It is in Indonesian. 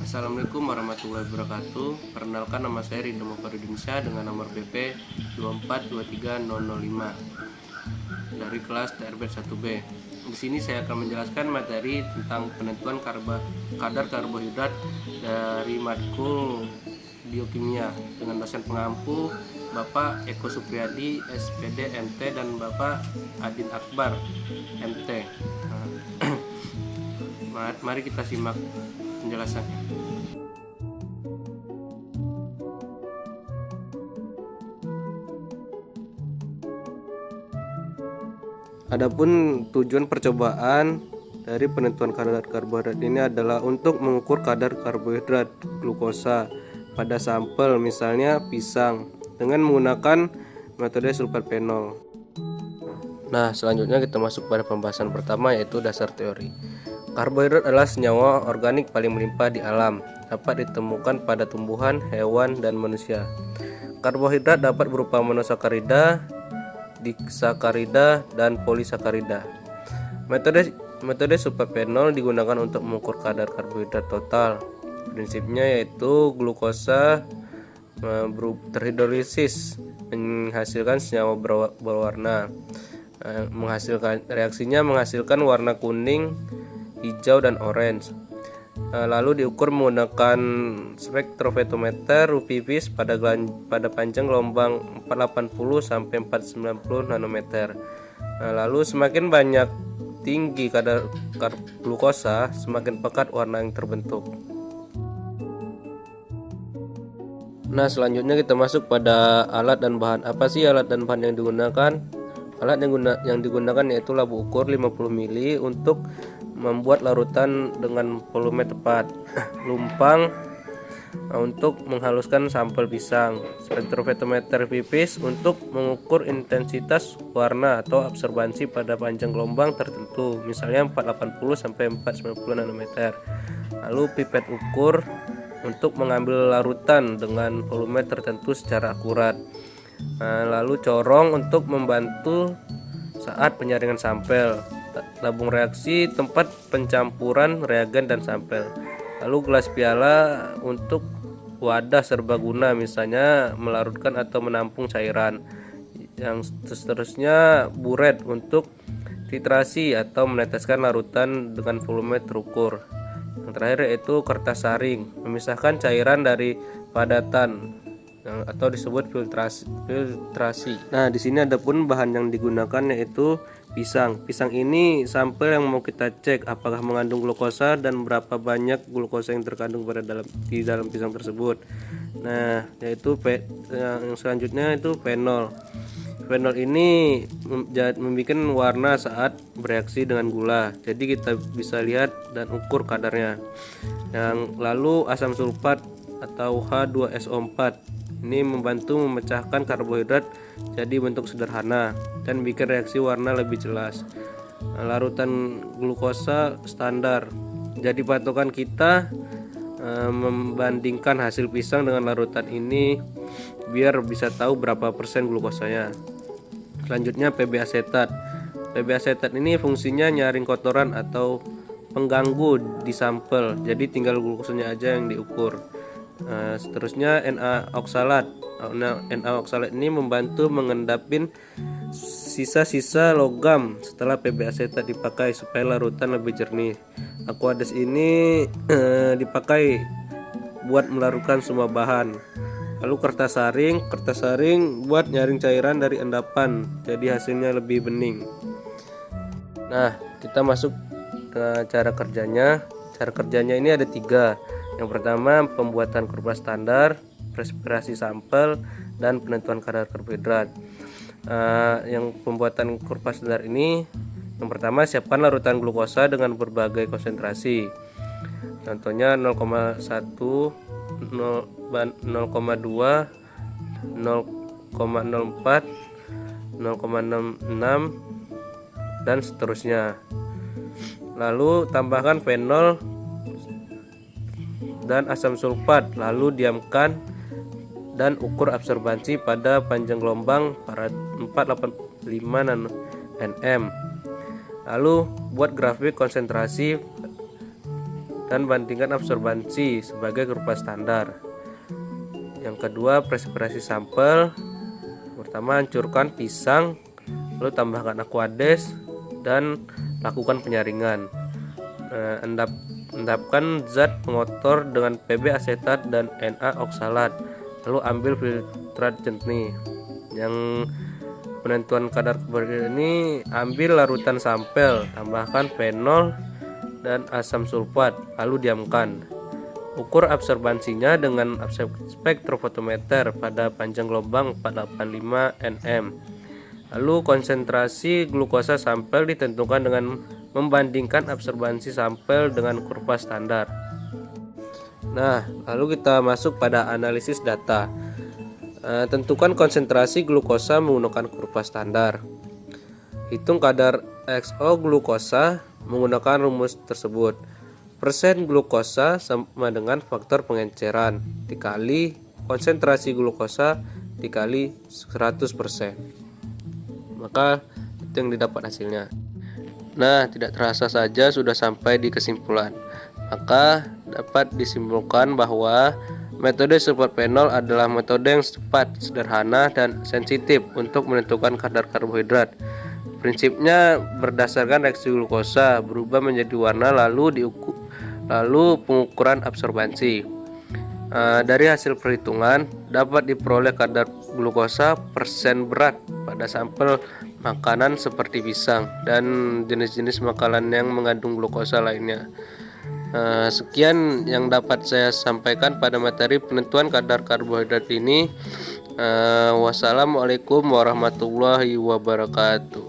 Assalamualaikum warahmatullahi wabarakatuh. Perkenalkan, nama saya Ridho Mufarudinsyah dengan nomor BP 2423005 dari kelas TRB 1B. Di sini saya akan menjelaskan materi tentang penentuan kadar karbohidrat dari matkul biokimia dengan dosen pengampu Bapak Eko Supriyadi SPD MT dan Bapak Adin Akbar MT. Mari kita simak penjelasannya. Adapun tujuan percobaan dari penentuan kadar karbohidrat ini adalah untuk mengukur kadar karbohidrat glukosa pada sampel, misalnya pisang, dengan menggunakan metode sulfatpenol. Nah, selanjutnya kita masuk pada pembahasan pertama, yaitu dasar teori. Karbohidrat adalah senyawa organik paling melimpah di alam, dapat ditemukan pada tumbuhan, hewan, dan manusia. Karbohidrat dapat berupa monosakarida, disakarida, dan polisakarida. Metode sulfatpenol digunakan untuk mengukur kadar karbohidrat total. Prinsipnya yaitu glukosa terhidrolisis menghasilkan senyawa berwarna. Reaksinya menghasilkan warna kuning, hijau, dan orange. Lalu diukur menggunakan spektrofotometer UV-Vis pada panjang gelombang 480 sampai 490 nanometer. Lalu semakin banyak tinggi kadar glukosa, semakin pekat warna yang terbentuk. Nah, selanjutnya kita masuk pada alat dan bahan. Apa sih alat dan bahan yang digunakan? Alat yang digunakan yaitu labu ukur 50 mili untuk membuat larutan dengan volume tepat, lumpang untuk menghaluskan sampel pisang, spektrofotometer UV-Vis untuk mengukur intensitas warna atau absorbansi pada panjang gelombang tertentu, misalnya 480 sampai 490 nanometer. Lalu pipet ukur untuk mengambil larutan dengan volume tertentu secara akurat. Lalu corong untuk membantu saat penyaringan sampel. Tabung reaksi tempat pencampuran reagen dan sampel. Lalu gelas piala untuk wadah serbaguna, misalnya melarutkan atau menampung cairan. Yang seterusnya buret untuk titrasi atau meneteskan larutan dengan volume terukur. Yang terakhir yaitu kertas saring, memisahkan cairan dari padatan atau disebut filtrasi. Nah, di sini ada pun bahan yang digunakan yaitu pisang. Pisang ini sampel yang mau kita cek apakah mengandung glukosa dan berapa banyak glukosa yang terkandung di dalam pisang tersebut. Nah, yaitu yang selanjutnya itu fenol. Fenol ini membuat warna saat bereaksi dengan gula. Jadi kita bisa lihat dan ukur kadarnya. Yang lalu asam sulfat atau H2SO4 ini membantu memecahkan karbohidrat jadi bentuk sederhana dan bikin reaksi warna lebih jelas. Larutan glukosa standar. Jadi patokan kita membandingkan hasil pisang dengan larutan ini biar bisa tahu berapa persen glukosanya. Selanjutnya PB asetat. PB asetat ini fungsinya nyaring kotoran atau pengganggu di sampel. Jadi tinggal glukosanya aja yang diukur. Seterusnya Na oksalat. Na oksalat ini membantu mengendapin sisa-sisa logam setelah PB asetat dipakai supaya larutan lebih jernih. Aqueous ini dipakai buat melarutkan semua bahan. Lalu kertas saring buat nyaring cairan dari endapan, jadi hasilnya lebih bening. Nah, kita masuk ke cara kerjanya. Cara kerjanya ini ada 3. Yang pertama, pembuatan kurva standar, respirasi sampel, dan penentuan kadar karbohidrat. Yang pembuatan kurva standar ini, yang pertama, siapkan larutan glukosa dengan berbagai konsentrasi. Contohnya 0,1, 0,2, 0,04, 0,66, dan seterusnya. Lalu tambahkan fenol dan asam sulfat, lalu diamkan dan ukur absorbansi pada panjang gelombang 485 nm. Lalu buat grafik konsentrasi dan bandingkan absorbansi sebagai kurva standar. Yang kedua, preparasi sampel. Pertama, hancurkan pisang, lalu tambahkan aquades dan lakukan penyaringan. Endapkan zat pengotor dengan Pb asetat dan Na oksalat, lalu ambil filtrat jernih. Yang penentuan kadar karbohidrat ini, ambil larutan sampel, tambahkan fenol dan asam sulfat, lalu diamkan. Ukur absorbansinya dengan spektrofotometer pada panjang gelombang 485 nm. Lalu konsentrasi glukosa sampel ditentukan dengan membandingkan absorbansi sampel dengan kurva standar. Nah, lalu kita masuk pada analisis data. Tentukan konsentrasi glukosa menggunakan kurva standar. Hitung kadar XO glukosa menggunakan rumus tersebut. Persen glukosa sama dengan faktor pengenceran dikali konsentrasi glukosa dikali 100%. Maka itu yang didapat hasilnya. Nah, tidak terasa saja sudah sampai di kesimpulan. Maka dapat disimpulkan bahwa metode sulfat fenol adalah metode yang cepat, sederhana, dan sensitif untuk menentukan kadar karbohidrat. Prinsipnya berdasarkan reaksi glukosa berubah menjadi warna, lalu pengukuran absorbansi. Dari hasil perhitungan dapat diperoleh kadar glukosa persen berat pada sampel makanan seperti pisang dan jenis-jenis makanan yang mengandung glukosa lainnya. Sekian yang dapat saya sampaikan pada materi penentuan kadar karbohidrat ini. Wassalamualaikum warahmatullahi wabarakatuh.